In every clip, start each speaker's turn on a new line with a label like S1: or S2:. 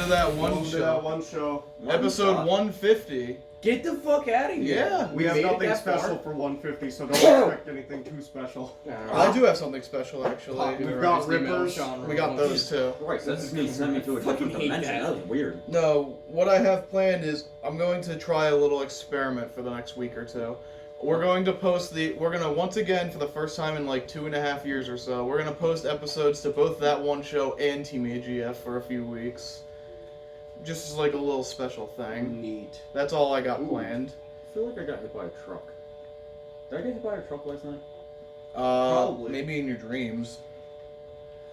S1: to that one
S2: Welcome
S1: show.
S2: to that one show.
S1: Episode 150.
S3: Get the fuck out of here.
S1: Yeah.
S2: We have
S3: made it
S2: nothing
S3: that
S2: special
S3: far?
S2: for 150, so don't expect anything too special.
S1: I do have something special, actually.
S2: We've got rippers.
S1: We got those too.
S4: Christ, that just means send me to a different
S3: Fucking hate
S4: dimension.
S3: that.
S4: That was weird.
S1: No, what I have planned is I'm going to try a little experiment for the next week or two. We're going to once again, for the first time in like 2.5 years or so, we're going to post episodes to both That One Show and Team AGF for a few weeks. Just as like a little special thing.
S2: Neat.
S1: That's all I got planned.
S4: I feel like I got hit by a truck. Did I get hit by a truck last night?
S2: Probably.
S1: Maybe in your dreams.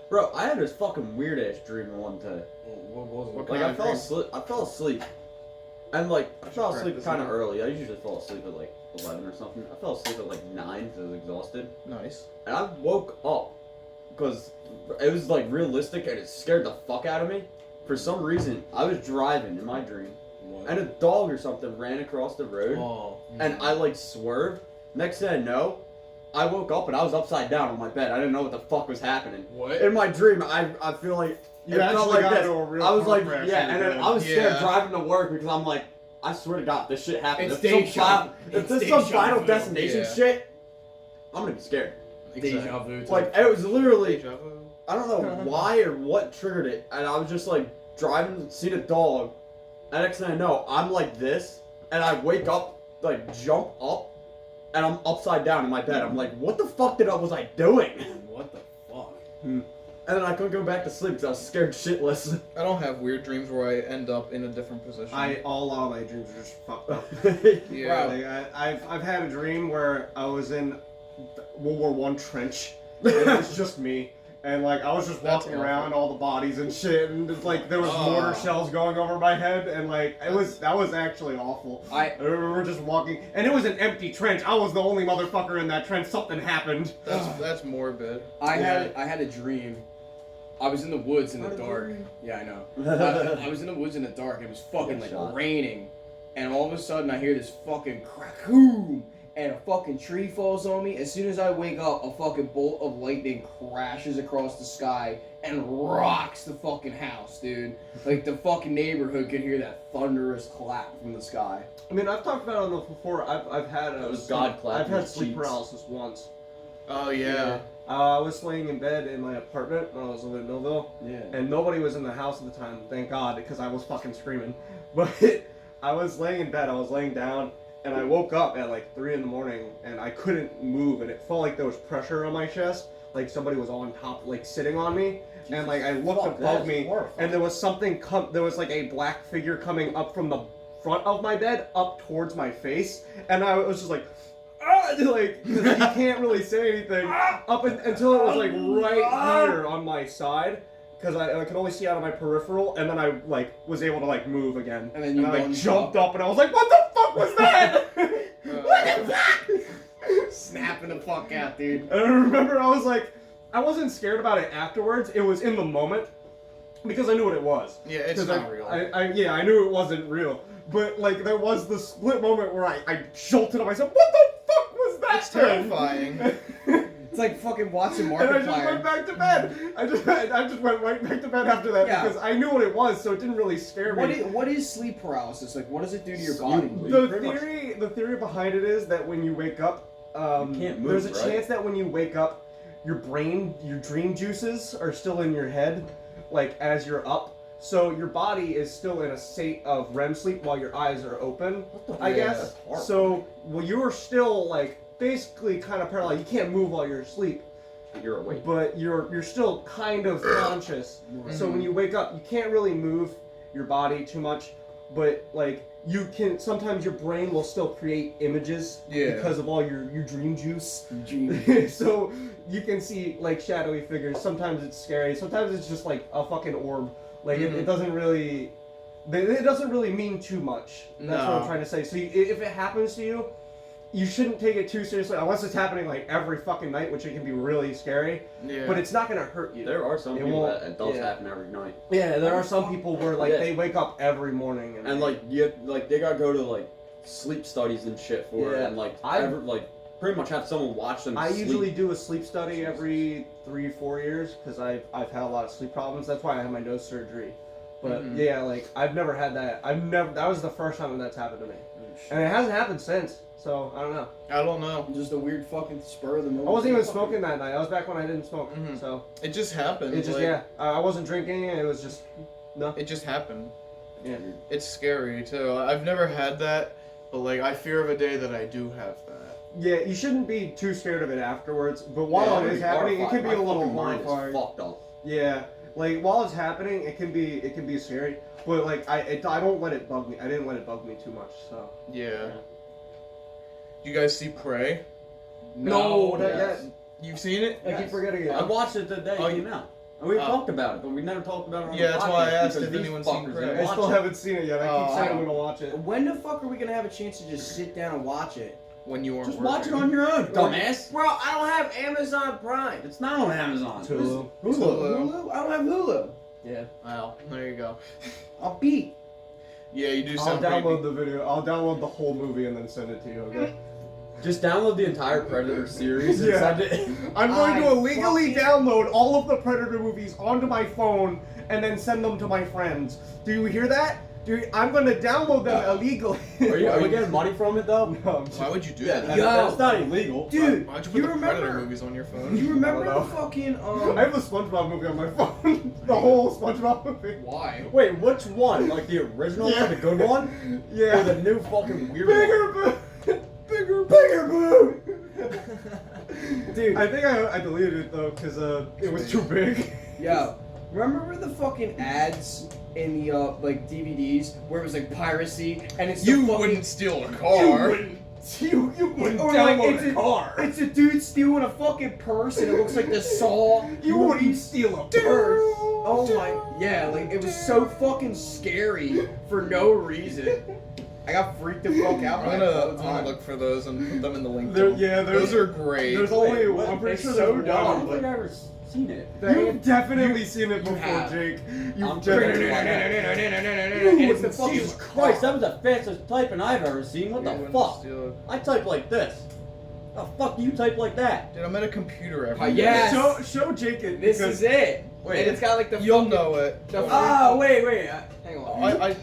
S4: Bro, I had this fucking weird ass dream one day.
S3: What was it?
S1: What
S4: Like
S1: kind
S4: I
S1: of
S4: fell
S1: dream?
S4: asleep. And like I fell asleep
S1: practice
S4: kind of
S1: that.
S4: early. I usually fall asleep at like 11 or something. I fell asleep at like 9 because I was exhausted.
S1: Nice.
S4: And I woke up because it was like realistic and it scared the fuck out of me. For some reason, I was driving in my dream and a dog or something ran across the road and I like swerved. Next thing I know, I woke up and I was upside down on my bed. I didn't know what the fuck was happening.
S3: What?
S4: In my dream, I feel like
S2: You
S4: it felt
S2: actually
S4: like
S2: got
S4: this.
S2: into a real
S4: I was like,
S2: car crash
S4: yeah,
S2: in
S4: and
S2: your
S4: then
S2: bed.
S4: I was scared
S1: Yeah.
S4: driving to work because I'm like, I swear to God, this shit happened.
S3: It's
S4: If
S3: deja-
S4: if
S3: it's
S4: there's some
S3: deja
S4: Final
S3: vu.
S4: Destination
S1: Yeah.
S4: shit, I'm gonna be scared.
S3: Deja vu.
S4: Like, it was literally,
S1: Deja vu.
S4: I don't know why or what triggered it, and I was just like driving, see the dog, and next thing I know, I'm like this, and I wake up, like jump up, and I'm upside down in my bed. I'm like, what the fuck was I doing?
S3: What the fuck?
S4: And then I couldn't go back to sleep because I was scared shitless.
S1: I don't have weird dreams where I end up in a different position.
S2: A lot of my dreams are just fucked up.
S1: Yeah.
S2: Like, I've had a dream where I was in World War I trench, and it was just me. And like I was just
S1: That's
S2: walking
S1: awful.
S2: around all the bodies and shit, and just, like there was mortar shells going over my head, and like that was actually awful. I remember just walking, and it was an empty trench. I was the only motherfucker in that trench. Something happened.
S1: That's morbid.
S3: I had a dream. I was in the woods in the dark. Yeah, I know. I was in the woods in the dark. It was fucking like
S4: Shot.
S3: raining, and all of a sudden I hear this fucking crack-boom, and a fucking tree falls on me. As soon as I wake up, a fucking bolt of lightning crashes across the sky and rocks the fucking house, dude. Like the fucking neighborhood could hear that thunderous clap from the sky.
S2: I mean, I've talked about it on this before. I've had
S4: It was God clapping
S2: I've had
S4: his
S2: sleep
S4: cheeks.
S2: paralysis once.
S1: Oh yeah.
S2: I was laying in bed in my apartment when I was living in Millville.
S3: Yeah.
S2: And nobody was in the house at the time, thank God, because I was fucking screaming. But I was laying in bed, I was laying down, and I woke up at like 3 in the morning, and I couldn't move, and it felt like there was pressure on my chest, like somebody was on top, like sitting on me. And like I looked
S4: fuck,
S2: above
S4: that's
S2: me,
S4: horrifying.
S2: and there was something there was like a black figure coming up from the front of my bed up towards my face, and I was just like, like, 'cause you can't really say anything until it was like right here on my side, because I could only see out of my peripheral, and then I like was able to like move again,
S3: And then you
S2: I like
S3: lunged
S2: jumped up, and I was like, what the fuck was that? What the fuck?
S3: Snapping the fuck out, dude.
S2: And I remember I was like, I wasn't scared about it afterwards. It was in the moment because I knew what it was.
S1: Yeah, it's
S2: 'Cause
S1: not real.
S2: I knew it wasn't real. But like there was the split moment where I jolted on myself. What the fuck was that?
S1: It's terrifying.
S3: It's like fucking watching
S2: And I just went
S3: Markiplier.
S2: back to bed. I just went right back to bed after that
S3: Yeah.
S2: because I knew what it was, so it didn't really scare me.
S3: What is sleep paralysis? Like, what does it do to your body?
S2: The theory behind it is that when you wake up,
S4: You can't move,
S2: there's a
S4: right?
S2: chance that when you wake up, your dream juices are still in your head, like as you're up. So your body is still in a state of REM sleep while your eyes are open. I
S1: Yeah,
S2: guess.
S4: that's horrible.
S2: So you're still like basically kind of paralyzed. You can't move while you're asleep,
S4: You're awake.
S2: but you're still kind of conscious. So when you wake up, you can't really move your body too much, but like you can. Sometimes your brain will still create images because of all your dream juice. So you can see like shadowy figures. Sometimes it's scary. Sometimes it's just like a fucking orb. Like it doesn't really mean too much. That's what I'm trying to say. So if it happens to you, you shouldn't take it too seriously unless it's happening like every fucking night, which it can be really scary.
S1: Yeah.
S2: But it's not gonna hurt you.
S4: There are some
S2: It
S4: people
S2: won't-
S4: that it does
S2: yeah.
S4: happen every night.
S2: Yeah, there are some people where like
S4: Yeah.
S2: they wake up every morning
S4: And like they gotta go to like sleep studies and shit for it,
S2: Yeah.
S4: and like pretty much have someone watch them.
S2: I
S4: sleep.
S2: usually do a sleep study every 3-4 years because I've had a lot of sleep problems. That's why I had my nose surgery. But yeah, like I've never had that. That was the first time that's happened to me, and it hasn't happened since. So I don't know.
S1: I don't know.
S3: Just a weird fucking spur of the moment.
S2: I wasn't even smoking that night. I was back when I didn't smoke. So
S1: it just happened.
S2: it just I wasn't drinking. It was just no.
S1: It just happened.
S2: Yeah.
S1: It's scary too. I've never had that, but like I fear of a day that I do have that.
S2: Yeah, you shouldn't be too scared of it afterwards. But while it is happening, it can be a little horrifying.
S4: Fucked up.
S2: Yeah, like while it's happening, it can be scary. But like I don't let it bug me. I didn't let it bug me too much. So
S1: Yeah. You guys see Prey?
S2: no, not yet.
S1: You've seen it?
S2: I keep forgetting it.
S4: I watched it the day it came out. And we talked about it, but we never talked about it on
S1: Yeah,
S4: the
S1: that's
S4: podcast
S1: why I asked
S4: because
S1: if
S4: these
S1: anyone's seen
S4: fuckers
S1: Prey.
S4: didn't
S2: I
S4: watch
S2: still
S4: it.
S2: haven't seen it yet. I keep saying I'm gonna watch it.
S3: When the fuck are we gonna have a chance to just sit down and watch it?
S1: When you weren't
S4: Just
S1: working.
S4: watch it on your own, dumbass.
S3: Bro, I don't have Amazon Prime.
S4: It's not on Amazon.
S2: Hulu.
S3: Hulu? I don't have Hulu.
S2: Yeah.
S1: Well, there you go.
S3: I'll beat.
S1: Yeah, you do
S2: I'll
S1: sound
S2: download the video. I'll download the whole movie and then send it to you. Okay.
S4: Just download the entire Predator series and
S2: Yeah.
S4: send it.
S2: I'm going to
S3: I
S2: illegally
S3: fucking-
S2: download all of the Predator movies onto my phone and then send them to my friends. Do you hear that? I'm going to download them illegally.
S4: Are we getting money from it though?
S2: No, I'm just-
S1: Why would you do
S4: Yeah,
S1: that?
S4: that's,
S3: Yo.
S4: that's not illegal.
S3: Dude,
S1: Why'd you put
S3: you
S1: the Predator
S3: remember?
S1: movies on your phone?
S3: You remember
S2: I don't
S3: the
S2: know.
S3: fucking
S2: I have the SpongeBob movie on my phone. The whole SpongeBob movie.
S1: Why?
S4: Wait, which one? Like the original
S2: Yeah.
S4: one, the good one?
S2: Yeah.
S4: Or the new fucking weird one?
S2: Bigger boo! Bigger boo!
S3: Dude.
S2: I think I deleted it though because it was too big.
S3: Yo, remember the fucking ads in the like DVDs where it was like piracy and it's the
S1: You
S3: fucking,
S1: wouldn't steal a car.
S2: You wouldn't
S3: or like
S2: download
S3: it's
S2: a car.
S3: It's a dude stealing a fucking purse and it looks like the Saw.
S2: You wouldn't steal a
S3: purse.
S2: purse.
S3: Oh my, yeah, like it was so fucking scary for no reason. I got freaked the fuck out.
S1: I'm
S3: by it all the
S1: gonna
S3: time.
S1: look for those and put them in the link.
S2: There's-
S1: Those are great.
S2: There's only
S4: Wait, what?
S2: I'm pretty
S3: It's
S2: sure
S3: so
S2: there's
S3: dumb,
S4: I
S2: one.
S4: don't think I've ever seen it.
S2: You've definitely seen it before,
S3: have.
S2: Jake.
S4: I'm
S2: You've
S4: pretty
S2: definitely.
S3: And it's the fucking
S4: Jesus Christ, that was the fastest typing I've ever seen. What
S1: You
S4: the
S1: wouldn't
S4: fuck?
S1: steal
S4: I type like this. The fuck do you type like that?
S1: Dude, I'm at a computer every
S3: Oh,
S1: day.
S3: yes.
S2: Show Jake it.
S3: This
S2: because
S3: is it.
S4: Wait.
S3: And it's got like the
S1: You'll
S3: fucking,
S1: know it.
S3: The, ah, wait. Hang on.
S1: I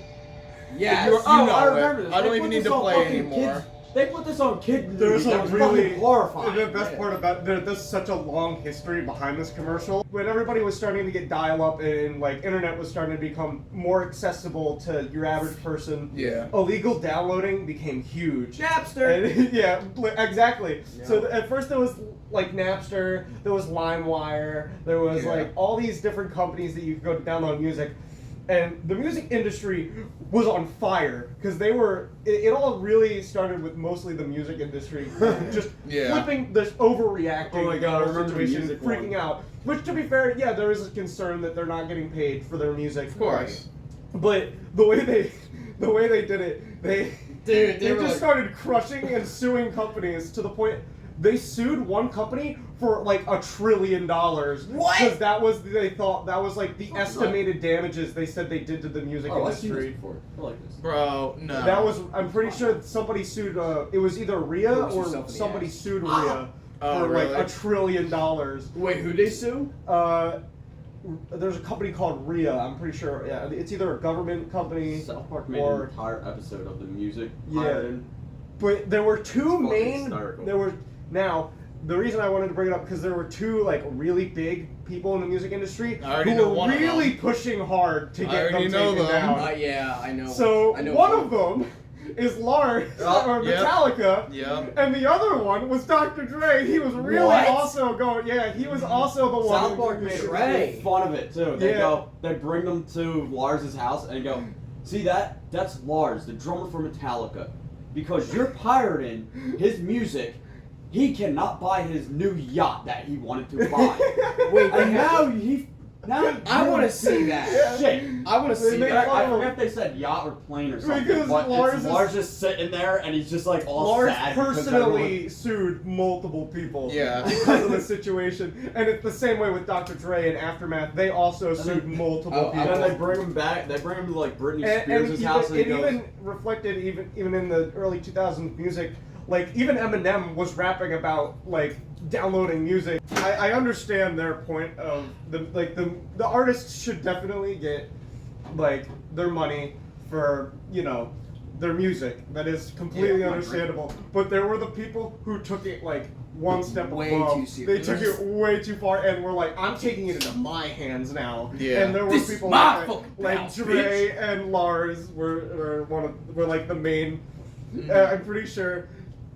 S3: Yes.
S1: You
S4: Oh,
S1: know
S4: I
S1: it.
S4: remember this.
S1: I don't
S4: They
S1: even
S4: put
S1: need
S4: this
S1: to
S4: on
S1: play
S4: fucking
S1: anymore.
S4: kids- They put this on kid
S2: There's
S4: movies. That
S2: a
S4: was
S2: really
S4: fucking horrifying.
S2: The best part about there's such a long history behind this commercial. When everybody was starting to get dial-up and like internet was starting to become more accessible to your average person,
S1: Yeah.
S2: illegal downloading became huge.
S3: Napster.
S2: And, yeah, exactly.
S3: Yeah.
S2: So at first there was like Napster, there was LimeWire, there was
S1: Yeah.
S2: like all these different companies that you could go to download music. And the music industry was on fire because they were. It all really started with mostly the music industry just
S1: Yeah.
S2: flipping, this overreacting.
S4: Oh my God, I
S2: the whole
S4: remember the
S2: situation,
S4: music
S2: freaking
S4: one.
S2: out. Which, to be fair, yeah, there is a concern that they're not getting paid for their music.
S1: Of course.
S2: But the way they did it, they
S3: Dude,
S2: just started crushing and suing companies to the point they sued one company for like $1 trillion.
S3: What?
S2: Because they thought that was like the estimated damages they said they did to the music
S4: Oh, I've seen this
S2: industry.
S4: before. I like this.
S1: Bro, no.
S2: That was, I'm pretty sure somebody sued, it was either Rhea
S3: Punch
S2: or
S3: yourself in the
S2: somebody
S3: ass.
S2: sued Rhea
S1: Oh,
S2: for
S1: really?
S2: like $1 trillion.
S3: Wait, who they sue?
S2: There's a company called Rhea, I'm pretty sure, yeah, it's either a government company
S4: South Park made
S2: or,
S4: an entire episode of the music.
S2: Yeah.
S4: pirated.
S2: but there were two
S4: It's fucking
S2: main,
S4: hysterical.
S2: now, the reason I wanted to bring it up because there were two like really big people in the music industry
S1: I already
S2: who
S1: know
S2: were
S1: one of
S2: really
S1: them.
S2: pushing hard to
S1: I
S2: get
S1: already
S2: them
S1: know
S2: taken
S1: them.
S2: down.
S3: Yeah, I know.
S2: So
S3: I know
S2: one of them is Lars or
S1: Yep.
S2: Metallica,
S1: Yep.
S2: and the other one was Dr. Dre. He was really
S3: What?
S2: also going. Yeah, he was also the one.
S4: South Park made
S3: Dre.
S4: fun of it too. They
S2: Yeah.
S4: they bring them to Lars's house and go, see that's Lars, the drummer for Metallica, because you're pirating his music. He cannot buy his new yacht that he wanted to buy.
S3: Wait,
S4: And now
S3: I want to see that.
S4: Shit.
S3: I want to see
S2: They make
S3: that.
S4: I forget if they said yacht or plane or something,
S2: Because
S4: but
S2: Lars
S4: it's
S2: is-
S4: Lars just sitting there and he's just like all
S2: Lars
S4: sad because
S2: personally sued multiple people
S1: Yeah.
S2: because of the situation, and it's the same way with Dr. Dre and Aftermath. They also sued multiple
S3: Oh,
S2: people.
S4: And then they bring him back. They bring him to like Britney Spears'
S2: and
S4: house, and he
S2: it
S4: goes,
S2: even reflected even in the early 2000s music. Like even Eminem was rapping about like downloading music. I understand their point of the artists should definitely get like their money for their music. That is completely understandable. But there were the people who took it like one step
S3: Way
S2: above.
S3: too serious.
S2: They took it way too far and were like, I'm taking it into my hands now.
S1: Yeah.
S2: And there were
S3: This is
S2: people
S3: my
S2: like
S3: fucking house,
S2: Dre and Lars were like the main. I'm pretty sure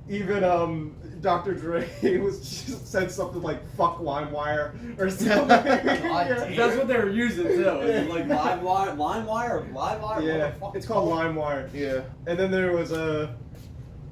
S2: even Dr. Dre said something like "fuck LimeWire" or something.
S4: That's what they were using too. It was like LimeWire.
S2: Yeah,
S4: What the fuck?
S2: it's called LimeWire.
S1: Yeah.
S2: And then there was a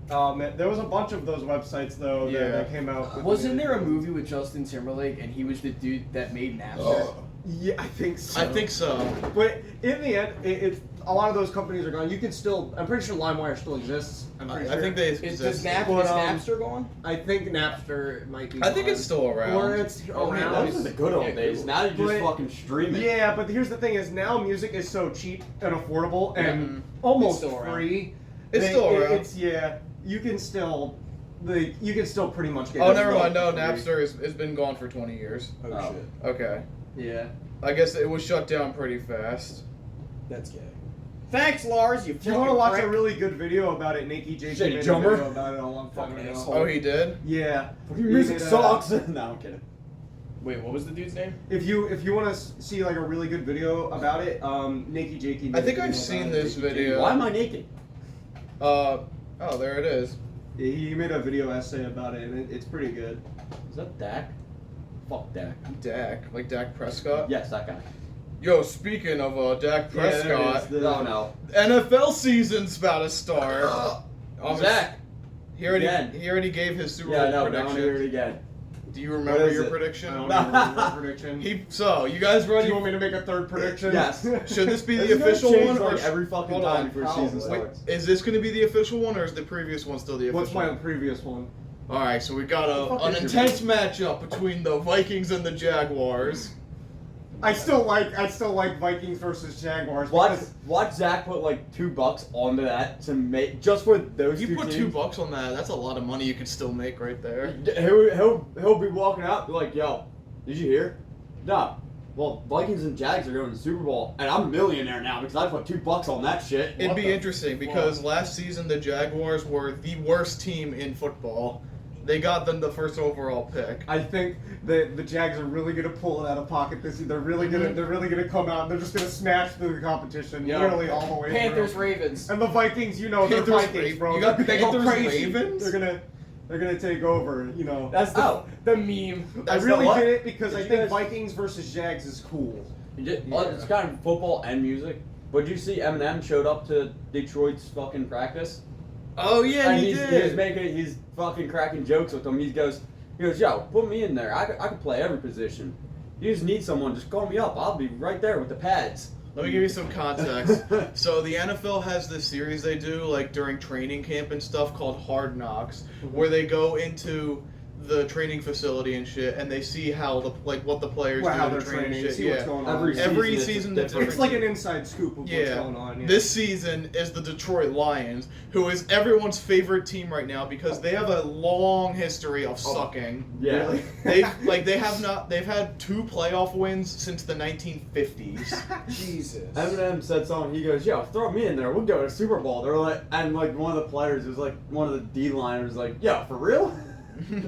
S2: bunch of those websites though that came out. with
S3: Wasn't
S2: music.
S3: there a movie with Justin Timberlake and he was the dude that made Napster?
S2: Yeah, I think so.
S1: I think so.
S2: But in the end, it's a lot of those companies are gone. You can still. I'm pretty sure LimeWire still exists. I'm pretty sure.
S1: I think they
S3: Is
S1: exist.
S3: Napster gone?
S2: I think Napster might be.
S1: I think
S2: gone.
S1: it's still around.
S2: Or it's
S4: Oh man,
S2: around.
S4: those are the good old days. Now you just
S2: But-
S4: fucking stream it.
S2: Yeah, but here's the thing: is now music is so cheap and affordable and
S1: Mhm.
S2: almost
S3: It's still around.
S2: free.
S1: It's still around.
S2: It's you can still pretty much get.
S1: Oh,
S2: it
S1: never
S2: for
S1: mind. No,
S2: free.
S1: Napster has been gone for 20 years.
S3: Oh,
S4: Oh.
S3: shit.
S1: Okay.
S2: Yeah.
S1: I guess it was shut down pretty fast.
S3: That's gay. Thanks, Lars. You
S2: If you want to
S3: fucking
S2: watch
S3: prick.
S2: a really good video about it, Nakey J
S4: Shady
S2: made a
S4: jumper.
S2: video about it a long time
S3: Fucking
S2: ago.
S3: asshole.
S1: Oh, he did?
S2: Yeah.
S4: Your
S2: He
S4: music
S2: did,
S4: sucks. No, I'm kidding.
S3: Wait, what was the dude's name?
S2: If you want to see like a really good video about it, Nakey Jakey. made
S1: I think
S2: a
S1: I've
S2: video
S1: seen
S2: about it.
S1: this video.
S4: Why am I naked?
S1: Oh, there it is.
S2: Yeah, he made a video essay about it, and it's pretty good.
S4: Is that Dak? Fuck Dak.
S1: Dak. Like Dak Prescott?
S4: Yes, that guy.
S1: Yo, speaking of Dak
S2: Yeah, there it
S1: Prescott,
S2: is, the-
S4: No, no.
S1: NFL season's about to start.
S4: Zach.
S1: He already,
S4: Again.
S1: he already gave his Super
S4: Yeah,
S1: Bowl
S4: no, I don't hear it
S1: prediction.
S4: again.
S1: Do you remember
S2: is
S1: your
S2: it?
S1: prediction?
S2: I don't even remember my prediction.
S1: You guys
S2: Do
S1: ready?
S2: you want me to make a third prediction?
S4: Yes.
S1: Should this be
S4: It's
S1: the
S4: gonna
S1: official
S4: change,
S1: one?
S4: like,
S1: Or
S4: every fucking
S1: hold
S4: time
S1: on.
S4: before season
S2: Probably.
S1: Wait,
S4: starts.
S1: is this going to be the official one, or is the previous one still the official?
S2: What's my previous one?
S1: All right, so we got
S4: What the
S1: an
S4: fuck is your
S1: intense matchup between the Vikings and the Jaguars.
S2: I still like Vikings versus Jaguars.
S4: Watch,
S2: because-
S4: watch Zach put like $2 onto that to make just for those
S1: If you
S4: two
S1: put
S4: teams.
S1: $2 on that, that's a lot of money you could still make right there.
S4: He'll be walking out be like, yo, did you hear? No. Well, Vikings and Jags are going to the Super Bowl, and I'm a millionaire now because I put $2 on that shit.
S1: It'd
S2: What
S1: be
S2: the
S1: interesting because last season the Jaguars were the worst team in football. They got them the first overall pick.
S2: I think that the Jags are really gonna pull it out of pocket this year. They're really gonna come out and they're just gonna smash through the competition, literally all the way
S3: Panthers,
S2: through.
S3: Ravens.
S2: And the Vikings, they're
S1: Panthers,
S2: Vikings, bro.
S1: you got
S2: they go
S1: Panthers,
S2: crazy.
S1: Ravens?
S2: They're gonna take over.
S4: That's the
S3: The meme.
S2: I
S4: That's
S2: really
S4: the what?
S2: did it because
S4: Did
S2: I
S4: you
S2: think
S4: guys-
S2: Vikings versus Jags is cool.
S4: It's kind of football and music. But did you see Eminem showed up to Detroit's fucking practice?
S1: Oh yeah,
S4: and
S1: he did.
S4: he's fucking cracking jokes with them. He goes, yo, put me in there. I could play every position. You just need someone, just call me up. I'll be right there with the pads.
S1: Let me give you some context. So the NFL has this series they do like during training camp and stuff called Hard Knocks, where they go into the training facility and shit, and they see how what the players
S2: How
S1: do
S2: they're
S1: to train and
S2: training,
S1: shit.
S2: see what's going on.
S1: Every
S4: it's
S1: season
S4: different.
S1: different.
S2: It's like an inside scoop of what's
S1: Yeah.
S2: going on. Yeah.
S1: This season is the Detroit Lions, who is everyone's favorite team right now because they have a long history of sucking.
S4: Yeah.
S2: Really?
S1: They've had 2 playoff wins since the 1950s.
S3: Jesus.
S4: Eminem said something. He goes, "Yo, throw me in there. We'll go to Super Bowl." They're like, and like one of the players was like, one of the D-liners, like, "Yo, for real?"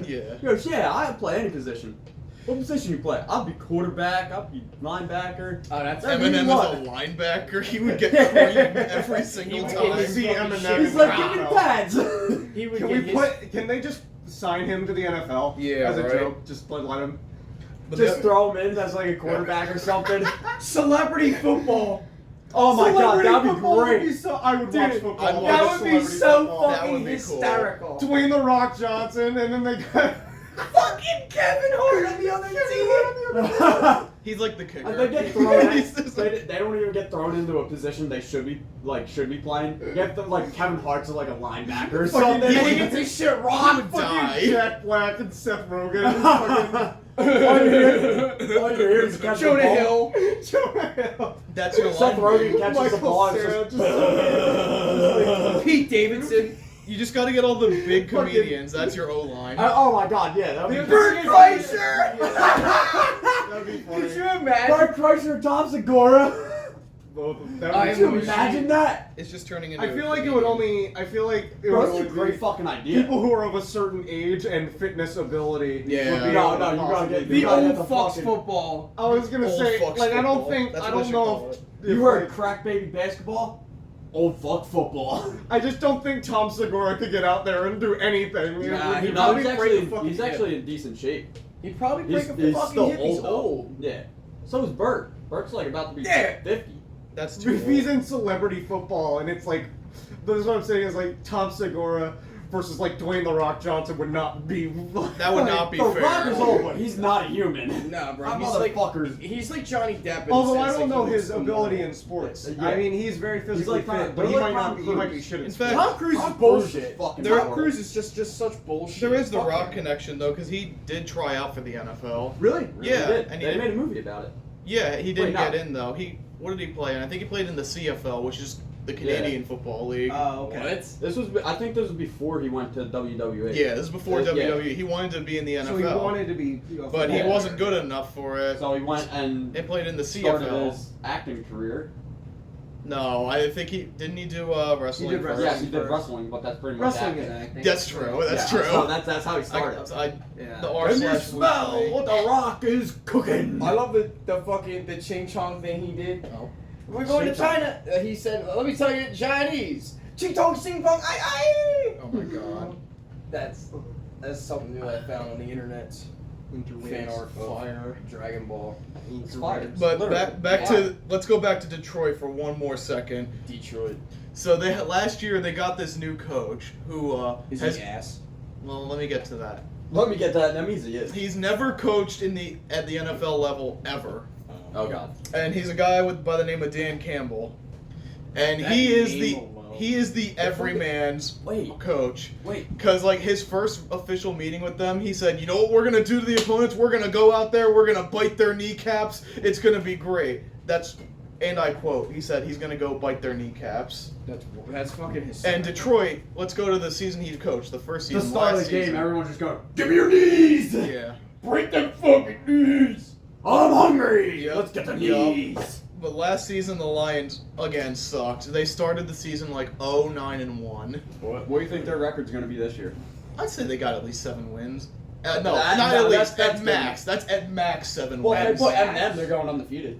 S1: Yeah.
S4: He goes, "Yeah, I play any position. What position you play? I'll be quarterback. I'll be linebacker."
S3: Oh, that's
S4: That-
S1: Eminem
S4: what?
S1: is a linebacker. He would get creamed every single
S3: He-
S1: time.
S2: You see Eminem.
S4: He's
S2: in
S4: like,
S2: the
S4: "Give me the
S2: NFL.
S4: pads."
S3: He would
S2: Can
S3: get
S2: we
S3: his-
S2: Can they just sign him to the NFL?
S1: Yeah,
S2: as a
S1: right.
S2: joke. Just let him.
S1: But
S4: Just
S1: that-
S4: throw him in as like a quarterback or something.
S3: celebrity football.
S4: Oh my god,
S2: Celebrity
S4: that'd be
S2: football would
S4: great.
S2: so, I would watch
S3: Dude,
S2: football.
S1: I'd
S2: over
S1: watch
S3: That would be
S2: celebrity
S3: so
S2: football.
S1: That would
S3: fucking
S1: be cool.
S3: hysterical.
S2: Dwayne the Rock Johnson, and then they got
S3: Fucking Kevin Hart on the other team.
S1: He's like the kicker.
S4: And they get thrown.
S1: He's just like-
S4: They don't even get thrown into a position they should be playing. You have to like Kevin Hart's like a linebacker or
S2: Fucking
S4: something.
S2: yeah,
S3: He gets his shit
S1: He
S3: rocked.
S1: would die.
S2: Jack Black and Seth Rogen. Fucking
S4: All you hear is catch the
S3: Jonah
S4: ball.
S3: Hill.
S2: Jonah Hill.
S1: That's your
S4: Seth
S1: line.
S4: Rogen catches the
S2: Michael
S4: ball. and
S2: Cera
S4: just-
S2: just-
S3: Pete Davidson.
S1: You just got to get all the big
S2: Fucking-
S1: comedians. That's your O line.
S4: Oh my god, yeah, that would be
S2: Bert
S4: great.
S3: Kreischer.
S2: That'd be funny.
S3: Could you imagine?
S4: Bert Kreischer, Tom Segura.
S2: both of them.
S3: I
S4: Could you
S3: am
S4: imagine that?
S1: It's just turning into.
S2: I feel like it would only. I feel like it
S4: Bro,
S2: would
S4: that's a
S2: only
S4: great
S2: be
S4: fucking idea.
S2: people who are of a certain age and fitness ability.
S1: Yeah.
S2: would be
S4: No,
S2: able
S4: no,
S2: to
S4: you gotta
S2: possibly
S4: get
S2: do
S3: The
S4: You
S2: that.
S4: gotta
S3: old
S4: have the
S3: fucks
S4: fucking-
S3: football.
S2: I was gonna
S1: Old
S2: say,
S1: fucks
S2: like, I don't
S1: football.
S2: think,
S1: That's
S2: I
S1: what
S2: don't
S1: you
S2: know
S1: call
S2: if,
S1: it.
S2: if,
S4: You heard
S2: like,
S4: crack baby basketball? Old fuck football.
S2: I just don't think Tom Segura could get out there and do anything. You know,
S3: Nah,
S2: he'd
S3: he
S4: No,
S2: probably
S4: he's
S2: break a
S4: actually
S2: fucking
S4: he's
S2: hip.
S4: actually in decent shape.
S3: He'd probably break a
S4: He's
S3: fucking
S4: still
S3: hip. He's
S4: old.
S3: old.
S4: Yeah. So is Bert. Bert's like about to be
S3: Yeah.
S4: 50.
S1: That's too.
S2: If he's
S1: old.
S2: in celebrity football and it's like, this is what I'm saying is like Tom Segura versus like Dwayne The Rock Johnson would not be.
S1: That would not be
S4: The
S1: fair.
S4: Rock is old, but he's not a human.
S3: Nah, bro.
S4: That
S3: He's like
S4: motherfucker's-
S3: he's like Johnny Depp. In
S2: Although
S3: the
S2: I
S3: sense,
S2: don't
S3: like,
S2: know
S3: he
S2: his
S3: looks
S2: ability
S3: normal.
S2: in sports.
S4: Yeah.
S2: I mean, he's very physically
S4: like Tom-
S2: fit, but
S4: they're
S2: he
S4: like
S2: might
S4: Tom
S2: not. He might be
S4: Cruise.
S2: shit in
S1: In
S2: sports.
S1: fact,
S3: Tom Cruise is
S4: Tom Cruise
S3: bullshit.
S4: is fucking
S1: There-
S3: Tom
S4: power.
S3: Cruise is just such bullshit.
S1: There is the
S3: Fuck
S1: Rock
S3: him.
S1: connection though, because he did try out for the NFL.
S2: Really?
S1: Yeah,
S4: They did.
S1: and he
S4: They
S1: did-
S4: made a movie about it.
S1: Yeah, he didn't
S4: Wait, no.
S1: get in though. What did he play in? I think he played in the CFL, which is the Canadian Football League.
S3: Oh, okay.
S4: This was, I think this was before he went to WWE.
S1: Yeah, this is before
S4: Yeah.
S1: WWE. He wanted to be in the NFL,
S2: So he wanted to be.
S1: but he
S4: Yeah.
S1: wasn't good enough for it.
S4: So he went and
S1: He played in the
S4: started
S1: CFL.
S4: his acting career.
S1: No, I think he didn't. He do wrestling.
S2: He did
S1: first?
S2: wrestling.
S4: Yes, he did
S2: first.
S4: wrestling, but that's pretty much
S2: Wrestling
S4: acting.
S2: is acting.
S1: That's true. That's
S4: Yeah,
S1: true.
S4: So that's how he started.
S2: Yeah.
S1: The R
S4: Can you
S1: slash
S4: smell what the Rock is cooking?
S3: I love the fucking the Ching Chong thing he did.
S1: Oh.
S3: We're going to
S4: Ching Chong.
S3: China. He said, "Let me tell you in Chinese. Ching Chong Sing Pong ai ai."
S1: Oh my god.
S3: That's something new I found on the internet. Fan art of Dragon Ball.
S4: It's fire.
S1: But
S3: Literally.
S1: back to let's go back to Detroit for one more second.
S3: Detroit.
S1: So they last year they got this new coach who
S3: Is
S1: has.
S3: he ass?
S1: Well, let me get to that.
S4: Let me get that. That means he is.
S1: He's never coached at the NFL level ever,
S4: Oh god.
S1: and he's a guy by the name of Dan Campbell, and
S3: That
S1: he is
S3: name alone.
S1: the everyman's
S4: Wait.
S1: coach.
S4: Wait.
S1: Cause like his first official meeting with them, he said, "You know what we're gonna do to the opponents? We're gonna go out there, we're gonna bite their kneecaps. It's gonna be great." And I quote, he said he's gonna go bite their kneecaps.
S3: That's fucking hysterical.
S1: And Detroit, let's go to the season he coached, the first
S4: The
S1: season.
S4: start of
S1: last
S4: the game,
S1: season.
S4: everyone's just going, "Give me your knees!
S1: Yeah.
S4: Break them fucking knees! I'm hungry!
S1: Yep.
S4: Let's get the
S1: Yup.
S4: knees!"
S1: But last season the Lions again sucked. They started the season like 0-9-1.
S4: What do you think their record's gonna be this year?
S1: I'd say they got at least 7 wins. No,
S4: That-
S1: not
S4: no,
S1: at
S4: that's-
S1: least.
S4: that's
S1: At max. That's at max 7
S4: Well, they
S1: wins.
S4: put Eminem, they're going undefeated.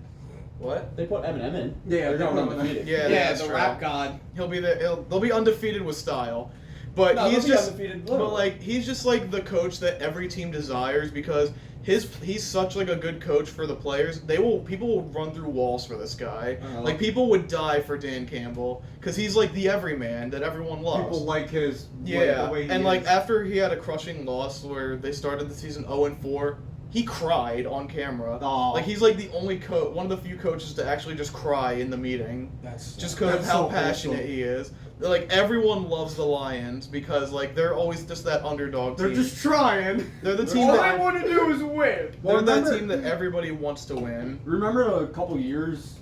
S1: What?
S4: They put Eminem in.
S2: Yeah,
S4: they're going
S2: they put him in.
S4: undefeated.
S1: Yeah,
S3: yeah,
S1: that's
S3: the
S1: true.
S3: rap god.
S1: He'll be there. They'll be undefeated with style, but
S4: No,
S1: he's
S4: they'll be
S1: just.
S4: undefeated,
S1: But
S4: literally.
S1: like he's just like the coach that every team desires because he's such like a good coach for the players. People will run through walls for this guy. Like people would die for Dan Campbell because he's like the everyman that everyone loves.
S2: People like his.
S1: Yeah,
S2: the way he
S1: and like
S2: is.
S1: after he had a crushing loss where they started the season 0-4, he cried on camera.
S2: Aw.
S1: Like he's like the only one of the few coaches to actually just cry in the meeting,
S3: That's
S1: just because of
S2: That's
S1: how
S2: so
S1: passionate
S2: wholesome.
S1: he is. Like everyone loves the Lions because like they're always just that underdog
S2: They're
S1: team.
S2: just trying.
S1: They're the team
S3: all
S1: that
S3: I want to do is win.
S1: they're that
S4: remember-
S1: team that everybody wants to win.
S4: Remember a couple years,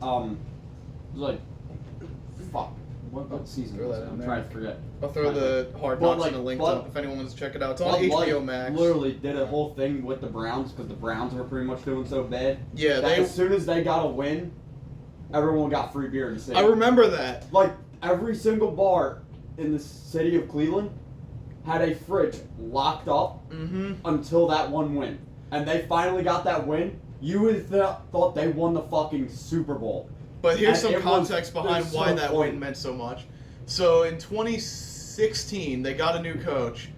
S4: it was like, fuck, what season
S1: Throw
S4: was
S1: that
S4: it?
S1: in
S4: I'm
S1: there.
S4: trying to forget.
S1: I'll throw the hard
S4: But,
S1: knocks
S4: like,
S1: in the link
S4: but-
S1: up if anyone wants to check it out. It's on
S4: Bud
S1: HBO
S4: Light
S1: Max.
S4: literally did a whole thing with the Browns because the Browns were pretty much doing so bad.
S1: Yeah,
S4: that as soon as they got a win, everyone got free beer in the city.
S1: I remember that.
S4: Like every single bar in the city of Cleveland had a fridge locked up
S1: Mm-hmm.
S4: until that one win, and they finally got that win. You would thought they won the fucking Super Bowl.
S1: But here's
S4: And
S1: some
S4: it was-
S1: context
S4: it
S1: behind
S4: was
S1: why
S4: so
S1: that
S4: funny.
S1: win meant so much. So in 2016, they got a new coach.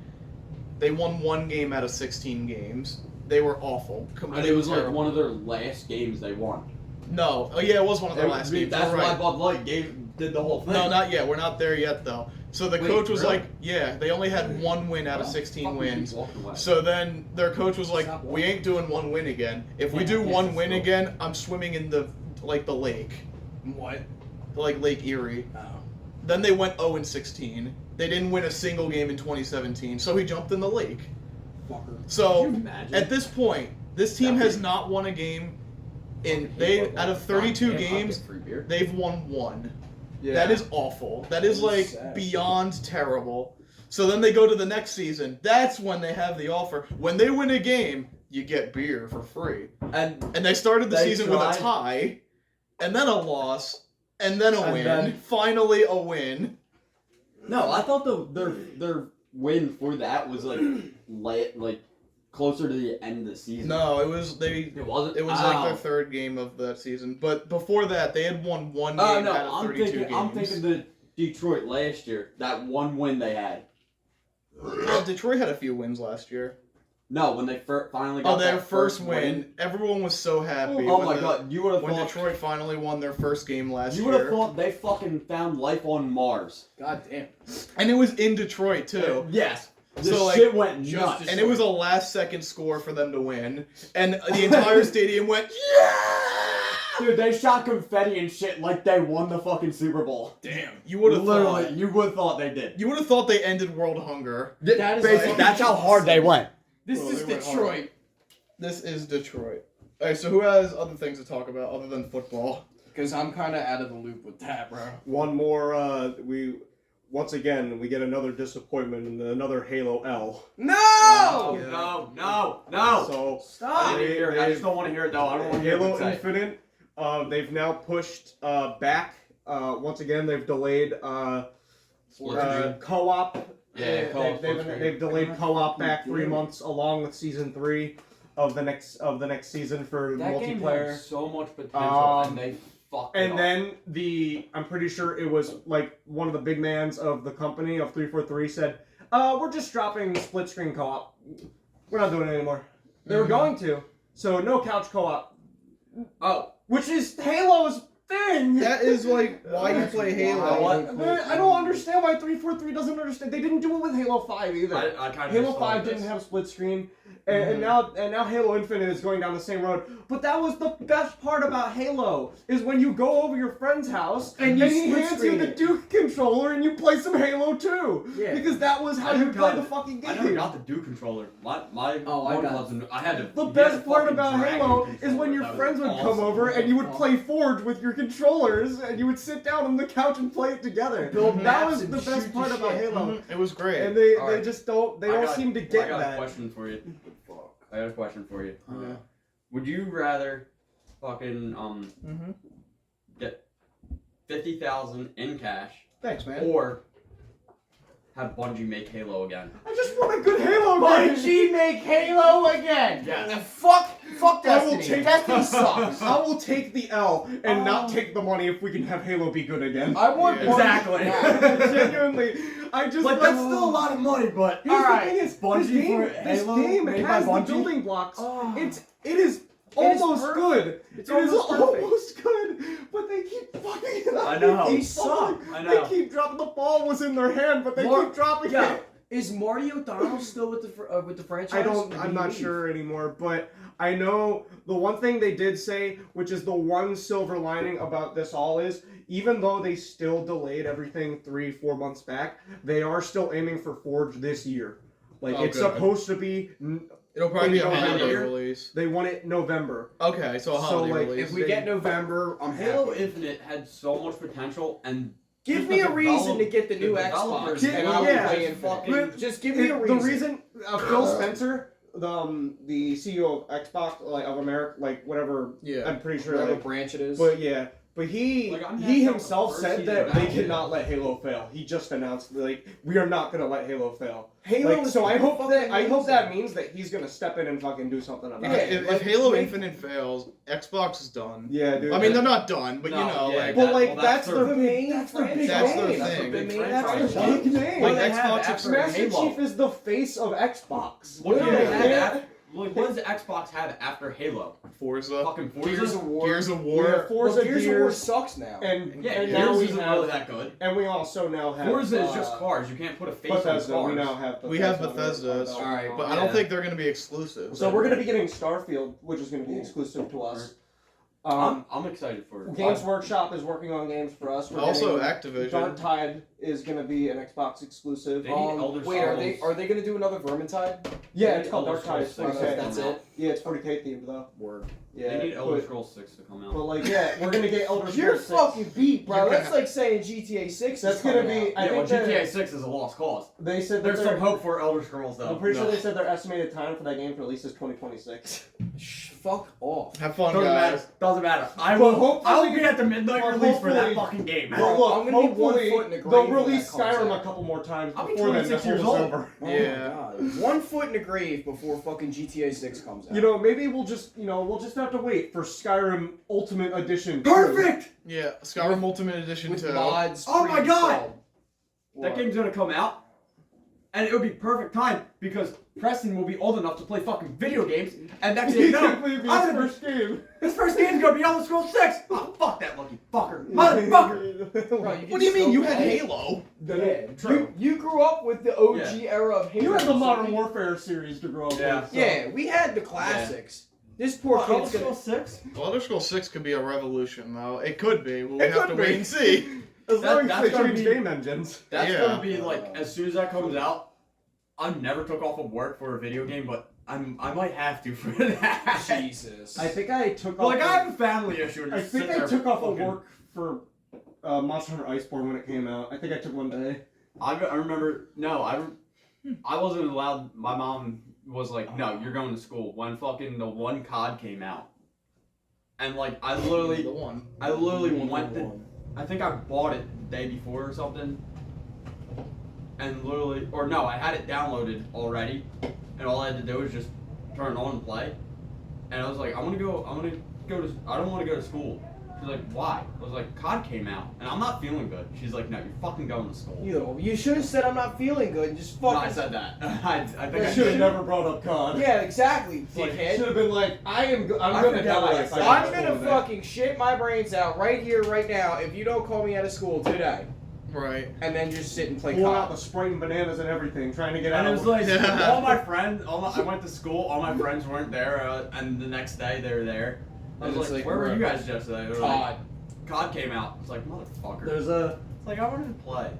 S1: They won 1 game out of 16 games. They were awful.
S4: And
S1: Completely
S4: it was like
S1: terrible.
S4: one of their last games they won.
S1: No. Oh yeah, it was one of their last games.
S4: That's
S1: You're
S4: why
S1: right.
S4: Bud Light did the whole thing.
S1: No, not yet. We're not there yet though. So the
S4: Wait,
S1: coach was
S4: really?
S1: like, yeah, they only had 1 win out of
S4: Well,
S1: 16
S4: fucking
S1: wins.
S4: keep walking away.
S1: So then their coach was like,
S3: Stop
S1: we ain't doing 1 win again. If we
S4: Yeah,
S1: do
S4: yeah,
S1: 1
S4: that's
S1: win
S4: cool.
S1: again, I'm swimming in the lake,
S3: What?
S1: like Lake Erie.
S3: Oh.
S1: Then they went 0-16. They didn't win a single game in 2017, so he jumped in the lake.
S3: Fucker.
S1: So
S4: Could you imagine?
S1: at this point, this team
S4: That'd
S1: has
S4: be-
S1: not won a game in
S4: Fucking
S1: they
S4: hate Bud
S1: out
S4: Light.
S1: of 32
S4: God damn, I'll
S1: games,
S4: get free beer.
S1: they've won 1.
S2: Yeah.
S1: That is awful. That is
S3: That is
S1: like
S3: sad.
S1: beyond terrible. So then they go to the next season. That's when they have the offer. When they win a game, you get beer for free.
S4: And
S1: And they started the
S4: They
S1: season with a
S4: tried-
S1: tie. and then a loss, and then a
S4: And
S1: win.
S4: then-
S1: Finally a win.
S4: No, I thought their win for that was like closer to the end of the season.
S1: No, it was
S4: It wasn't.
S1: It was like their third game of that season. But before that, they had won one game
S4: Oh no,
S1: out of 32 games.
S4: I'm thinking the Detroit last year. That one win they had.
S1: Well, Detroit had a few wins last year.
S4: No, when they finally got
S1: Their
S4: that
S1: first win. Everyone was so happy.
S4: Oh
S1: when
S4: my god, you would have
S1: When
S4: thought.
S1: Detroit finally won their first game last
S4: You
S1: year.
S4: would have thought they fucking found life on Mars.
S3: God damn.
S1: And it was in Detroit, too.
S4: Yes. The
S1: So, like,
S4: shit went
S3: just
S4: nuts.
S3: to-
S1: And it was a last-second score for them to win. And the entire stadium went, yeah!
S4: Dude, they shot confetti and shit like they won the fucking Super Bowl.
S1: Damn. You would have
S4: Literally,
S1: thought.
S4: you would have thought they did.
S1: You would have thought they ended world hunger.
S3: That is
S4: Basically,
S3: like-
S4: that's how hard they went.
S3: This
S1: Well,
S3: is
S1: they went hard.
S3: Detroit.
S1: This is Detroit. Alright, so who has other things to talk about other than football?
S3: Because I'm kind of out of the loop with that, bro.
S2: One more. Once again we get another disappointment and another Halo L.
S3: No!
S1: Yeah.
S4: No.
S2: So
S4: I
S3: Stop!
S4: didn't hear it. I just don't want to hear it though. I don't want to hear
S2: Halo
S4: it say.
S2: Infinite. They've now pushed back. Once again, they've delayed co-op.
S4: Yeah, co-op
S2: They've
S4: split
S2: they've delayed co-op back 3 months, along with season 3 of the next season for
S4: That game
S2: multiplayer.
S4: had so much potential,
S2: Um,
S4: and they fucked it
S2: And
S4: up.
S2: then I'm pretty sure it was like one of the big mans of the company of 343 said, we're just dropping split screen co-op. We're not doing it anymore. They were going to, so no couch co-op.
S4: Oh,
S2: Which is Halo's thing!
S1: That is like why you play Halo.
S2: I don't understand why 343 doesn't understand. They didn't do it with Halo 5 either.
S4: I kind of
S2: Halo 5 didn't have split screen, and now Halo Infinite is going down the same road. But that was the best part about Halo is when you go over your friend's house
S3: And you
S2: he
S3: split
S2: hands you
S3: screen
S2: the
S3: it.
S2: Duke controller and you play some Halo 2.
S3: Yeah.
S2: Because that was how
S4: I
S2: you
S4: never
S2: played
S4: got
S2: the
S4: it.
S2: fucking
S4: I never
S2: game.
S4: got the Duke controller. My
S3: Oh, I
S4: one
S3: got
S4: wasn't. I had to.
S2: The
S4: you had
S2: best
S4: to
S2: part
S4: fucking
S2: about
S4: drag
S2: Halo
S4: your
S2: is when your
S4: controller.
S2: friends
S4: That
S2: would
S4: was
S2: come
S4: awesome.
S2: over and you would play Forge with your controllers and you would sit down on the couch and play it together.
S3: Build
S2: That
S3: maps
S2: was
S3: and
S2: the best
S3: shoot
S2: part
S3: the
S2: about
S3: shit.
S2: Halo.
S1: It was great.
S2: And they
S4: Alright.
S2: just don't
S4: I
S2: seem to get
S4: I got
S2: that.
S4: a question for you. I got a question for you.
S1: Yeah.
S4: Would you rather fucking
S1: Mm-hmm.
S4: get 50,000 in cash
S1: Thanks, man.
S4: or have Bungie make Halo again?
S2: I just want a good Halo game.
S3: Bungie make Halo again!
S4: Yes.
S3: Fuck
S2: I will
S3: Destiny.
S2: take
S3: Destiny sucks.
S2: I will take the L and not take the money if we can have Halo be good again.
S3: I want
S1: Yeah.
S3: Bungie
S4: Exactly.
S3: back.
S2: Genuinely, I just
S4: Like, that's still a lot of money, but
S2: Here's
S3: Alright,
S2: the thing is,
S4: Bungie
S2: this
S4: for Halo
S2: game
S4: made by
S2: has the
S4: Bungie?
S2: building blocks.
S3: Oh.
S2: It is almost
S3: perfect.
S2: good.
S3: It's
S2: It is
S3: almost perfect.
S2: almost good, but they keep fucking it up.
S4: I know.
S2: They
S3: They
S2: keep
S3: suck.
S2: fucking-
S4: I know.
S2: They keep dropping the ball was in their hand, but they
S3: Mar-
S2: keep dropping
S3: Yeah.
S2: it.
S3: Is Mario Donald still with the franchise?
S2: I'm not sure anymore, but I know the one thing they did say, which is the one silver lining about this all is, even though they still delayed everything 3-4 months back, they are still aiming for Forge this year. Like,
S1: Oh,
S2: it's
S1: good.
S2: supposed to be,
S1: It'll probably be a
S2: November.
S1: holiday release.
S2: they want it November.
S1: Okay, so a holiday
S2: like,
S1: release.
S3: If we get November, I'm
S4: Halo
S3: happy.
S4: Infinite had so much potential, and
S3: Give
S4: just
S3: me
S4: the
S3: a reason to
S4: develop-
S3: get the new
S4: the
S3: Xbox,
S4: developers,
S3: and I'll
S2: yeah.
S3: be playing
S4: fucking-
S3: Infinite. Just give me a reason.
S2: The reason Phil Spencer, the CEO of Xbox, like of America, like whatever,
S1: Yeah.
S2: I'm pretty sure,
S3: whatever
S2: like,
S3: branch it is.
S2: but yeah. But he
S4: Like, I'm
S2: he
S4: happy
S2: himself
S4: with the
S2: said
S4: first
S2: that
S4: season
S2: they
S4: of
S2: cannot let Halo fail. He just announced like we are not gonna let Halo fail.
S3: Halo
S2: Like,
S3: is
S2: so I hope
S3: fucking
S2: that
S3: amazing.
S2: means that he's gonna step in and fucking do something about
S1: Yeah,
S2: it.
S1: if
S3: like,
S1: Halo
S3: make-
S1: Infinite fails, Xbox is done.
S2: Yeah, dude.
S1: I mean, they're not done, but
S4: No,
S1: you know,
S4: yeah,
S1: like,
S2: But
S4: that-
S2: like
S4: well,
S2: that's
S4: that's
S2: their
S3: the main
S2: that's their big
S1: That's their
S2: name.
S1: thing.
S4: That's the big
S3: That's
S4: franchise.
S3: their
S2: Big name.
S1: Like,
S3: What they have
S1: Xbox is
S3: after
S2: Master
S3: Halo.
S2: Chief is the face of Xbox.
S4: What do
S3: Yeah.
S4: they have
S2: Yeah.
S4: after? Like, what does Xbox have after Halo?
S1: Forza,
S4: Fucking Forza.
S3: Gears of War.
S1: Gears of
S2: We
S1: War.
S2: have Forza,
S3: Gears of War
S2: Gears,
S3: sucks now.
S2: and
S4: Yeah,
S2: and now
S4: Gears
S2: we
S4: isn't
S2: have
S4: really that good.
S2: and we also now have
S4: Forza is just cars. You can't put a face on
S2: Bethesda.
S4: cars.
S2: We now have Bethesda.
S1: We have Bethesda,
S2: on our-
S3: Alright,
S1: But I
S4: Yeah.
S1: don't think they're gonna be exclusive.
S2: So we're gonna be getting Starfield, which is gonna be exclusive to us.
S4: I'm excited for it.
S2: Games Workshop is working on games for us. We're
S1: Also,
S2: getting
S1: Activision.
S2: Dark Tide is gonna be an Xbox exclusive.
S4: They need Elder
S3: Wait, are they
S4: Scrolls.
S3: gonna do another Vermintide?
S2: Yeah,
S4: They
S2: it's
S4: need
S2: called
S4: Elder
S2: Dark Tide. It's
S4: Scrolls
S2: 40K.
S4: 6
S3: That's
S4: to come
S3: it?
S4: out.
S2: Yeah, it's 40K themed though.
S1: Word.
S2: Yeah,
S4: They need Elder
S2: but,
S4: Scrolls 6 to come
S2: but
S4: out.
S2: like, yeah, we're gonna get Elder
S3: You're
S2: Scrolls 6.
S3: fucking beat, bro.
S1: You're
S3: That's
S1: gonna-
S3: like saying GTA 6
S2: That's
S3: is
S2: gonna
S3: coming
S2: be.
S3: out.
S2: I
S4: Yeah, well,
S2: think
S4: GTA
S2: that
S4: 6 is a lost cause.
S2: they said that
S4: There's some
S2: they're-
S4: hope for Elder Scrolls, though.
S2: I'm pretty sure
S1: No.
S2: they said their estimated time for that game to release is 2026.
S3: Fuck off.
S1: Have fun,
S4: Doesn't
S1: guys.
S4: matter. Doesn't matter. I
S2: Well,
S4: will.
S2: hopefully-
S4: I will be at the midnight
S2: well,
S4: release for that
S2: hopefully-
S4: fucking game.
S3: Bro,
S2: Well, look,
S3: I'm gonna need one
S2: hopefully
S3: foot in the grave
S2: they'll
S3: when
S2: release
S3: that comes
S2: Skyrim
S3: out.
S2: a couple more times
S4: I'll be
S2: before then
S4: 26
S2: the
S4: years
S2: whole
S4: old.
S2: over.
S3: Oh
S1: Yeah.
S3: my God. 1 foot in the grave before fucking GTA 6 comes out.
S2: You know, maybe we'll just have to wait for Skyrim Ultimate Edition. 2.
S4: Perfect.
S1: Yeah, Skyrim Ultimate Edition
S3: with
S1: 2.
S3: mods.
S4: Oh my God!
S3: pre-installed.
S4: That
S3: What?
S4: game's gonna come out, and it would be perfect time because Preston will be old enough to play fucking video games, and next thing you know,
S2: Can't believe
S4: I'm
S2: his
S4: gonna
S2: first game.
S4: This first game's gonna be Elder Scrolls 6! Oh, fuck that lucky fucker! Motherfucker!
S3: Bro,
S1: What do you mean? You had Halo?
S3: Yeah,
S4: True.
S3: You grew up with the OG era of Halo.
S2: You had the Modern
S3: so-
S2: Warfare series to grow up
S4: Yeah.
S2: with. So.
S3: Yeah, we had the classics. This poor
S4: Elder
S3: kid's gonna.
S4: Scrolls 6?
S1: Elder Scrolls 6 could be a revolution, though. It could be. But we
S2: It
S1: have
S2: could
S1: to wait
S2: be.
S1: and see.
S2: As long
S4: That's
S2: as they
S4: gonna
S2: change
S4: be-
S2: game engines.
S4: That's
S1: Yeah.
S4: gonna be like, as soon as that comes out, I never took off of work for a video game, but I might have to for that.
S3: Jesus.
S2: I think I took
S4: But,
S2: off.
S4: like, I have a family issue. And
S2: I
S4: just
S2: think
S4: sit
S2: I
S4: there
S2: took off of
S4: fucking-
S2: work for Monster Hunter Iceborne when it came out. I think I took one day.
S4: I remember, no, I wasn't allowed, my mom was like, no, you're going to school when fucking the one COD came out. And like, I literally
S1: one.
S4: went to, I think I bought it the day before or something. And literally, or no, I had it downloaded already. And all I had to do was just turn it on and play. And I was like, I don't want to go to school. She's like, why? I was like, COD came out, and I'm not feeling good. She's like, no, you're fucking going to school.
S3: You should have said I'm not feeling good. And just
S4: No,
S3: fucking.
S4: I said that. I think
S2: I
S4: I
S2: should have
S4: did.
S2: never brought up COD.
S3: Yeah, exactly,
S2: Like,
S3: dickhead.
S2: should have been like, I'm
S4: I
S2: gonna
S4: forgot what I
S2: die. if
S4: said.
S2: I
S3: I'm
S2: go to
S3: gonna
S2: school today.
S3: fucking shit my brains out right here, right now, if you don't call me out of school today.
S1: Right.
S3: And then just sit and play
S2: Pull out the
S3: COD.
S2: Sprite and bananas and everything, trying to get out
S4: And it
S2: of
S4: was
S2: work.
S4: like, all my friends, I went to school, all my friends weren't there, and the next day they were there. I
S3: And
S4: was
S3: it's
S4: like,
S3: like,
S4: where were
S3: bro,
S4: you guys yesterday? They were
S3: COD.
S4: like, COD came out. It's like, motherfucker.
S2: There's a
S4: It's like, I wanted to play.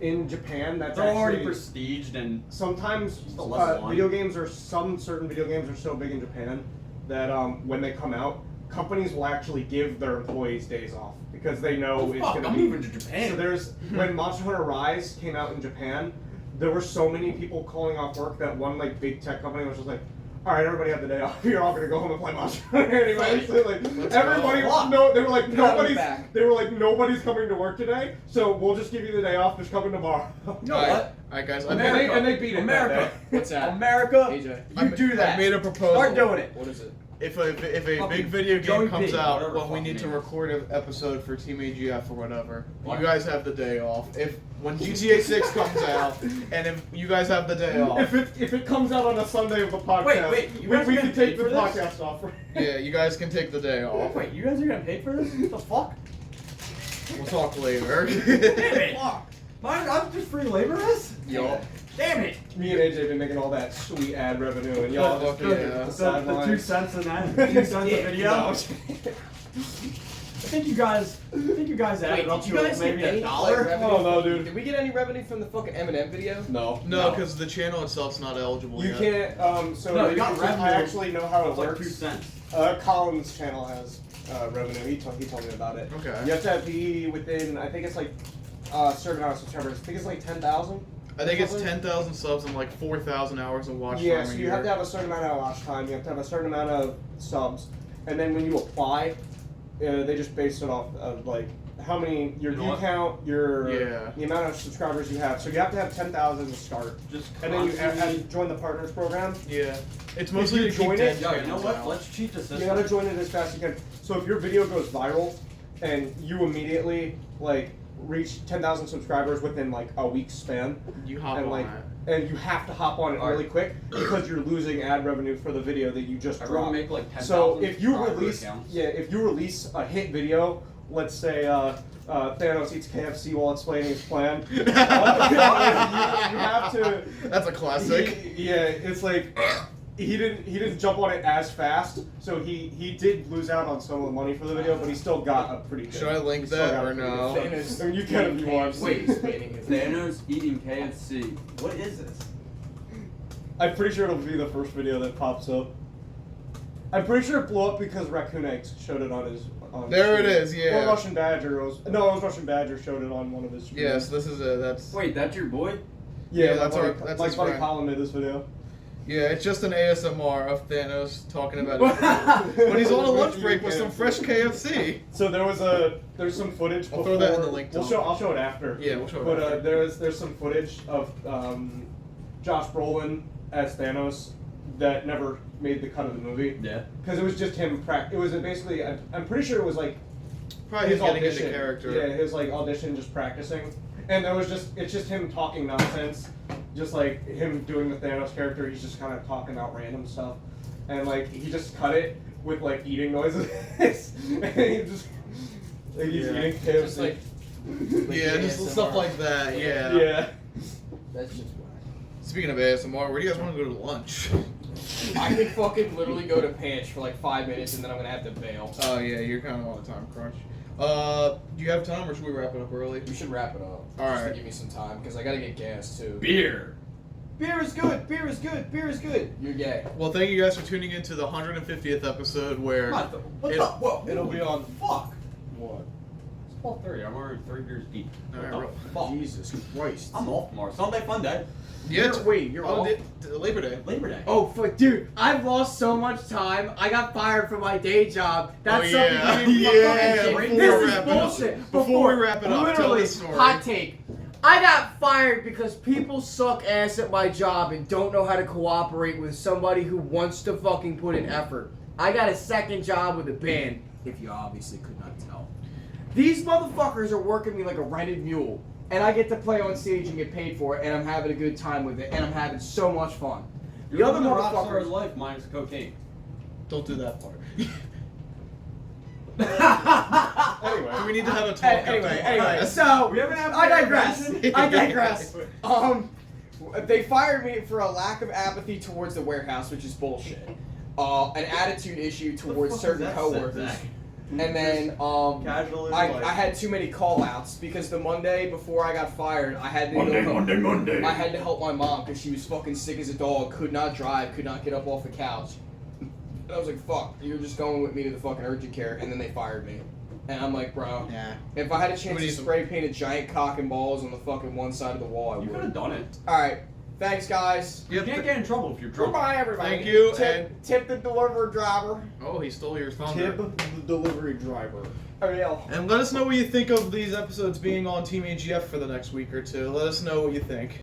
S2: in Japan that's
S4: They're already
S2: actually
S4: prestiged and
S2: sometimes
S4: Just a level one.
S2: video games or some certain video games are so big in Japan that when they come out, companies will actually give their employees days off because they know it's
S4: fuck,
S2: gonna
S4: I'm
S2: be.
S4: moving to Japan.
S2: So there's when Monster Hunter Rise came out in Japan, there were so many people calling off work that one like big tech company was just like, all right, everybody have the day off. You're all gonna go home and play Monster Hunter anyway. So, like, everybody, no, they were like nobody's.
S3: back.
S2: They were like nobody's coming to work today, so we'll just give you the day off. Just come in tomorrow.
S4: You know what?
S1: Alright, guys. I
S4: America.
S2: And they beat it that
S4: America.
S2: day.
S3: What's that?
S4: America.
S3: AJ.
S4: You do
S1: I
S4: that.
S1: made a proposal.
S4: Start doing it.
S3: What is it?
S1: If a
S4: Fucking
S1: big video
S4: Joey
S1: game comes
S4: B,
S1: out
S4: whatever
S1: when we
S4: fucking
S1: need to
S4: name is.
S1: record an episode for Team AGF or whatever,
S4: What?
S1: you guys have the day off. When GTA 6 comes out, and if you guys have the day off,
S2: If it comes out on a Sunday of the podcast,
S4: Wait, you guys
S2: we
S4: getting
S2: can take
S4: paid
S2: the
S4: for this?
S2: podcast off.
S1: yeah, you guys can take the day off.
S4: Wait, you guys are getting paid for this? What the fuck?
S1: We'll talk later.
S4: Damn it. I'm just free labor this?
S1: Yup.
S4: Damn it.
S2: Me and AJ have been making all that sweet ad revenue, and y'all just
S1: Yeah.
S2: been the
S4: The
S2: sidelines.
S4: 2 cents in that. 2 cents a video.
S2: No.
S4: I think you guys added up
S3: did you
S4: to
S3: guys
S4: maybe
S3: get any
S4: $1.
S3: like, revenue?
S2: Oh, no, dude.
S3: Did we get any revenue from the fucking Eminem video?
S2: No.
S1: No, because the channel itself's not eligible
S2: You
S1: yet.
S2: can't. So
S4: No, you got revenue.
S2: I actually know how it
S4: It's like 2
S2: works.
S4: cents.
S2: Colin's channel has revenue. He told me about it.
S1: Okay.
S2: You have to be within. I think it's like a certain amount of subscribers. I think it's like 10,000.
S1: I think it's 10,000 subs and like 4,000 hours of watch
S2: Yeah,
S1: time
S2: so
S1: a
S2: you
S1: year.
S2: have to have a certain amount of watch time. You have to have a certain amount of subs, and then when you apply, they just base it off of like how many your
S4: You know
S2: view
S4: what?
S2: count, the amount of subscribers you have. So you have to have 10,000 to start,
S4: Just
S2: and then you
S4: constantly-
S2: join the partners program.
S1: Yeah. It's mostly
S2: you
S1: to keep
S2: join
S1: 10
S2: it-
S4: Yo, you know
S1: channels
S4: what?
S1: out.
S4: Let's cheat the system.
S2: You gotta join it as fast as you can. So if your video goes viral, and you immediately like reach 10,000 subscribers within like a week's span,
S1: You hop
S2: and
S1: on
S2: like,
S1: it.
S2: and you have to hop on it really quick because you're losing ad revenue for the video that you just
S4: Everyone
S2: dropped.
S4: make like 10,000
S2: So if you
S4: subscriber
S2: release,
S4: accounts.
S2: if you release a hit video, let's say Thanos eats KFC while explaining his plan, you have to.
S1: That's a classic.
S2: It's like he didn't jump on it as fast, so he did lose out on some of the money for the video, but he still got a pretty good.
S1: Should I link
S2: he still
S1: that
S2: got a
S1: or
S2: pretty
S1: no?
S2: good- I mean, you can if you want.
S3: Wait,
S5: Thanos eating KFC. What is this?
S2: I'm pretty sure it'll be the first video that pops up. I'm pretty sure it blew up because Raccoon Eggs showed it on his.
S1: There it
S2: stream.
S1: is, yeah.
S2: Or Russian Badger. It was Russian Badger showed it on one of his streams.
S1: Yes, this is it. That's
S5: Wait, that's your boy?
S2: Yeah,
S1: that's
S2: my
S1: our-
S2: buddy,
S1: that's
S2: my
S1: his
S2: buddy
S1: friend.
S2: Colin made this video.
S1: Yeah, it's just an ASMR of Thanos talking about it. When he's on a lunch break with some fresh KFC.
S2: So there's some footage.
S1: I'll throw that in the link.
S2: I'll show it after.
S1: Yeah, we'll show it
S2: But
S1: after.
S2: there's some footage of Josh Brolin as Thanos that never made the cut of the movie.
S4: Yeah.
S2: Because it was just him. It was basically. I'm pretty sure it was like
S1: Probably
S2: his
S1: his getting
S2: audition.
S1: into character.
S2: Yeah, his like audition, just practicing. And it's just him talking nonsense, just like him doing the Thanos character. He's just kind of talking about random stuff, and like he just cut it with like eating noises, and he just like he's eating KFC.
S3: Just like
S1: Yeah, just
S3: ASMR.
S1: stuff like that. Yeah.
S2: Yeah.
S3: That's just whack.
S1: Speaking of ASMR, where do you guys want to go to lunch?
S3: I could fucking literally go to Pinch for like 5 minutes and then I'm gonna have to bail.
S1: Oh yeah, you're kind of on a time crunch. Do you have time, or should we wrap it up early?
S3: We should wrap it up.
S1: All
S3: just
S1: right.
S3: to give me some time because I gotta get gas too.
S4: Beer.
S3: Beer is good. Beer is good. Beer is good. You're gay.
S1: Well, thank you guys for tuning in to the 150th episode, where
S4: What the? What
S1: it,
S4: the? Whoa.
S1: it'll be on.
S4: Fuck.
S3: What?
S4: It's 12:30. I'm already 3 beers deep.
S1: Alright,
S4: What the fuck?
S3: Jesus Christ.
S4: I'm off tomorrow. Sunday fun day.
S1: Yeah,
S3: You're
S1: oh,
S3: off?
S1: Labor Day.
S4: Labor Day.
S3: Oh, fuck, dude, I've lost so much time. I got fired from my day job. That's
S1: Oh, yeah.
S3: something you didn't
S1: Yeah,
S3: fucking
S1: before
S3: get.
S1: we
S3: This is
S1: wrap it up.
S3: bullshit.
S1: Before we wrap it up, tell
S3: literally,
S1: the story.
S3: hot take. I got fired because people suck ass at my job and don't know how to cooperate with somebody who wants to fucking put in effort. I got a second job with a band, if you obviously could not tell. These motherfuckers are working me like a rented mule. And I get to play on stage and get paid for it, and I'm having a good time with it, and I'm having so much fun. The other motherfuckers.
S4: life minus cocaine.
S1: Don't do that part.
S2: Anyway.
S1: Do we need to have a talk? after the
S3: Anyway,
S1: podcast?
S3: so
S4: We haven't had
S3: I
S4: beer
S3: digress.
S4: passion.
S3: I digress. They fired me for a lack of apathy towards the warehouse, which is bullshit. An attitude issue towards certain coworkers, and then
S4: Casual.
S3: I had too many call outs because the Monday before I got fired, I had to
S4: Monday.
S3: I had to help my mom because she was fucking sick as a dog, could not drive, could not get up off the couch. And I was like, fuck, you're just going with me to the fucking urgent care, and then they fired me. And I'm like, bro,
S1: Nah.
S3: if I had a chance
S1: We
S3: to
S1: need some-
S3: spray paint a giant cock and balls on the fucking one side of the wall, I
S4: You
S3: would.
S4: could have done it.
S3: Alright, thanks guys.
S4: You can't get in trouble if you're drunk.
S3: Goodbye, everybody.
S1: Thank you,
S3: Tip the delivery driver.
S1: Oh, he stole your thunder.
S2: Tib the delivery driver.
S3: Ariel.
S1: And let us know what you think of these episodes being on Team AGF for the next week or two. Let us know what you think.